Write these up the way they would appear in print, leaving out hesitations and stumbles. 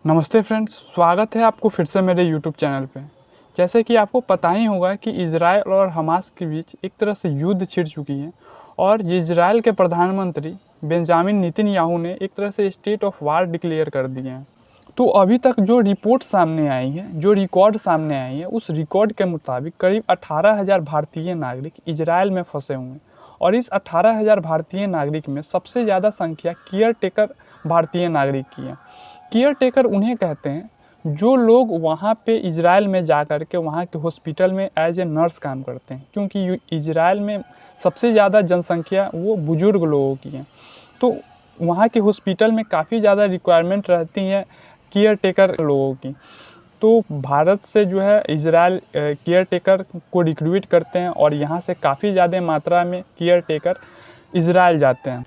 नमस्ते फ्रेंड्स, स्वागत है आपको फिर से मेरे यूट्यूब चैनल पे। जैसे कि आपको पता ही होगा कि इजराइल और हमास के बीच एक तरह से युद्ध छिड़ चुकी है और इजराइल के प्रधानमंत्री बेंजामिन नेतन्याहू ने एक तरह से स्टेट ऑफ वार डिक्लेयर कर दिए हैं। तो अभी तक जो रिपोर्ट सामने आई है, जो रिकॉर्ड सामने आई है, उस रिकॉर्ड के मुताबिक करीब 18,000 भारतीय नागरिक इजराइल में फंसे हुए हैं और इस 18,000 भारतीय नागरिक में सबसे ज़्यादा संख्या केयर टेकर भारतीय नागरिक की है। केयर टेकर उन्हें कहते हैं जो लोग वहाँ पे इजराइल में जा कर के वहाँ के हॉस्पिटल में एज ए नर्स काम करते हैं, क्योंकि इजराइल में सबसे ज़्यादा जनसंख्या वो बुज़ुर्ग लोगों की है। तो वहाँ के हॉस्पिटल में काफ़ी ज़्यादा रिक्वायरमेंट रहती है केयर टेकर लोगों की। तो भारत से जो है इजराइल केयर टेकर को रिक्रूट करते हैं और यहाँ से काफ़ी ज़्यादा मात्रा में केयर टेकर इजराइल जाते हैं।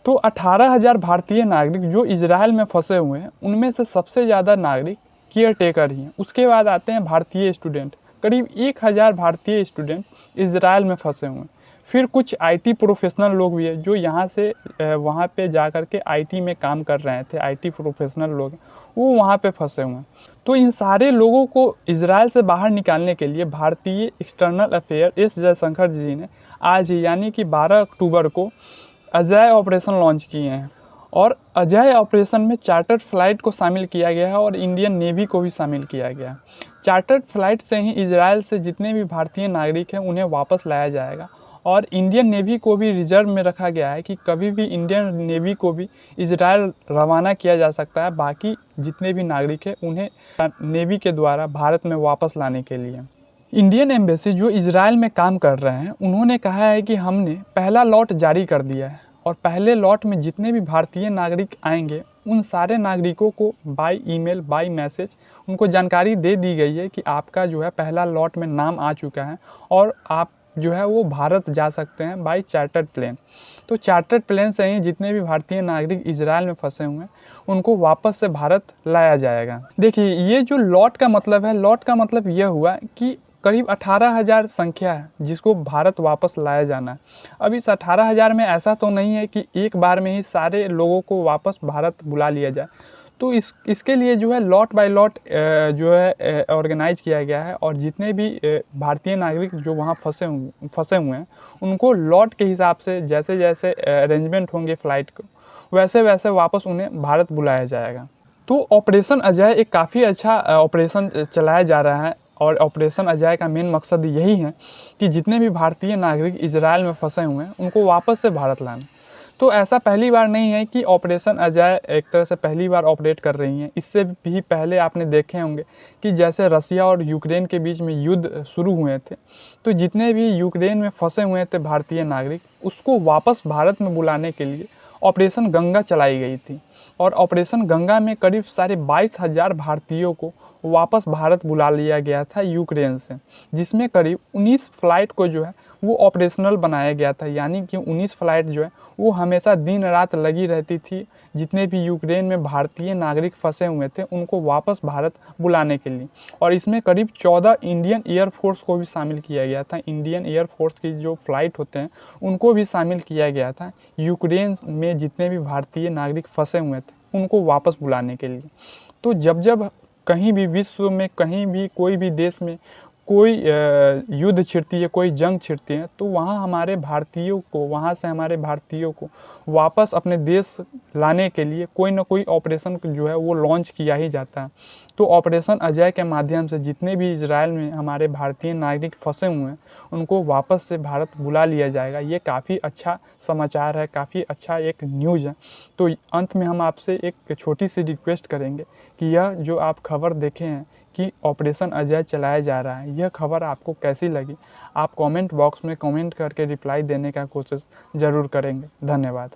तो 18,000 भारतीय नागरिक जो इजराइल में फंसे हुए हैं, उनमें से सबसे ज़्यादा नागरिक केयर टेकर ही हैं। उसके बाद आते हैं भारतीय स्टूडेंट, करीब 1,000 भारतीय स्टूडेंट इजराइल में फंसे हुए हैं। फिर कुछ आईटी प्रोफेशनल लोग भी हैं जो यहाँ से वहाँ पे जा कर के आईटी में काम कर रहे थे, आईटी प्रोफेशनल लोग वो वहाँ पे फंसे हुए हैं। तो इन सारे लोगों को इजराइल से बाहर निकालने के लिए भारतीय एक्सटर्नल अफेयर एस जयशंकर जी ने आज ही यानी कि 12 अक्टूबर को अजय ऑपरेशन लॉन्च किए हैं और अजय ऑपरेशन में चार्टर्ड फ्लाइट को शामिल किया गया है और इंडियन नेवी को भी शामिल किया गया है। चार्टर्ड फ्लाइट से ही इजराइल से जितने भी भारतीय नागरिक हैं उन्हें वापस लाया जाएगा और इंडियन नेवी को भी रिजर्व में रखा गया है कि कभी भी इंडियन नेवी को भी इजराइल रवाना किया जा सकता है, बाकी जितने भी नागरिक हैं उन्हें नेवी के द्वारा भारत में वापस लाने के लिए। इंडियन एम्बेसी जो इजराइल में काम कर रहे हैं उन्होंने कहा है कि हमने पहला लॉट जारी कर दिया है और पहले लॉट में जितने भी भारतीय नागरिक आएंगे उन सारे नागरिकों को बाय ईमेल बाय मैसेज उनको जानकारी दे दी गई है कि आपका जो है पहला लॉट में नाम आ चुका है और आप जो है वो भारत जा सकते हैं बाय चार्टर्ड प्लेन। तो चार्टर्ड प्लेन से ही जितने भी भारतीय नागरिक इजराइल में फंसे हुए हैं उनको वापस से भारत लाया जाएगा। देखिए, ये जो लॉट का मतलब है, लॉट का मतलब यह हुआ कि करीब 18,000 संख्या है जिसको भारत वापस लाया जाना है। अब इस 18,000 में ऐसा तो नहीं है कि एक बार में ही सारे लोगों को वापस भारत बुला लिया जाए। तो इसके लिए जो है लॉट बाय लॉट जो है ऑर्गेनाइज किया गया है और जितने भी भारतीय नागरिक जो वहाँ फंसे हुए हैं उनको लॉट के हिसाब से जैसे जैसे अरेंजमेंट होंगे फ़्लाइट को वैसे वैसे वापस उन्हें भारत बुलाया जाएगा। तो ऑपरेशन अजय एक काफ़ी अच्छा ऑपरेशन चलाया जा रहा है और ऑपरेशन अजय का मेन मकसद यही है कि जितने भी भारतीय नागरिक इजराइल में फंसे हुए हैं उनको वापस से भारत लाना। तो ऐसा पहली बार नहीं है कि ऑपरेशन अजय एक तरह से पहली बार ऑपरेट कर रही हैं। इससे भी पहले आपने देखे होंगे कि जैसे रसिया और यूक्रेन के बीच में युद्ध शुरू हुए थे तो जितने भी यूक्रेन में फंसे हुए थे भारतीय नागरिक उसको वापस भारत में बुलाने के लिए ऑपरेशन गंगा चलाई गई थी और ऑपरेशन गंगा में करीब 22,500 भारतीयों को वापस भारत बुला लिया गया था यूक्रेन से, जिसमें करीब 19 फ़्लाइट को जो है वो ऑपरेशनल बनाया गया था, यानी कि 19 फ़्लाइट जो है वो हमेशा दिन रात लगी रहती थी जितने भी यूक्रेन में भारतीय नागरिक फंसे हुए थे उनको वापस भारत बुलाने के लिए। और इसमें करीब 14 इंडियन एयरफोर्स को भी शामिल किया गया था। इंडियन एयरफोर्स की जो फ़्लाइट होते हैं उनको भी शामिल किया गया था यूक्रेन में जितने भी भारतीय नागरिक फंसे हुए थे उनको वापस बुलाने के लिए। तो जब जब कहीं भी विश्व में कहीं भी कोई भी देश में कोई युद्ध छिड़ती है, कोई जंग छिड़ती है तो वहाँ हमारे भारतीयों को वहाँ से हमारे भारतीयों को वापस अपने देश लाने के लिए कोई ना कोई ऑपरेशन जो है वो लॉन्च किया ही जाता है। तो ऑपरेशन अजय के माध्यम से जितने भी इजराइल में हमारे भारतीय नागरिक फंसे हुए हैं उनको वापस से भारत बुला लिया जाएगा। ये काफ़ी अच्छा समाचार है, काफ़ी अच्छा एक न्यूज़ है। तो अंत में हम आपसे एक छोटी सी रिक्वेस्ट करेंगे कि यह जो आप खबर देखे हैं कि ऑपरेशन अजय चलाया जा रहा है, यह खबर आपको कैसी लगी आप कमेंट बॉक्स में कमेंट करके रिप्लाई देने का कोशिश ज़रूर करेंगे। धन्यवाद।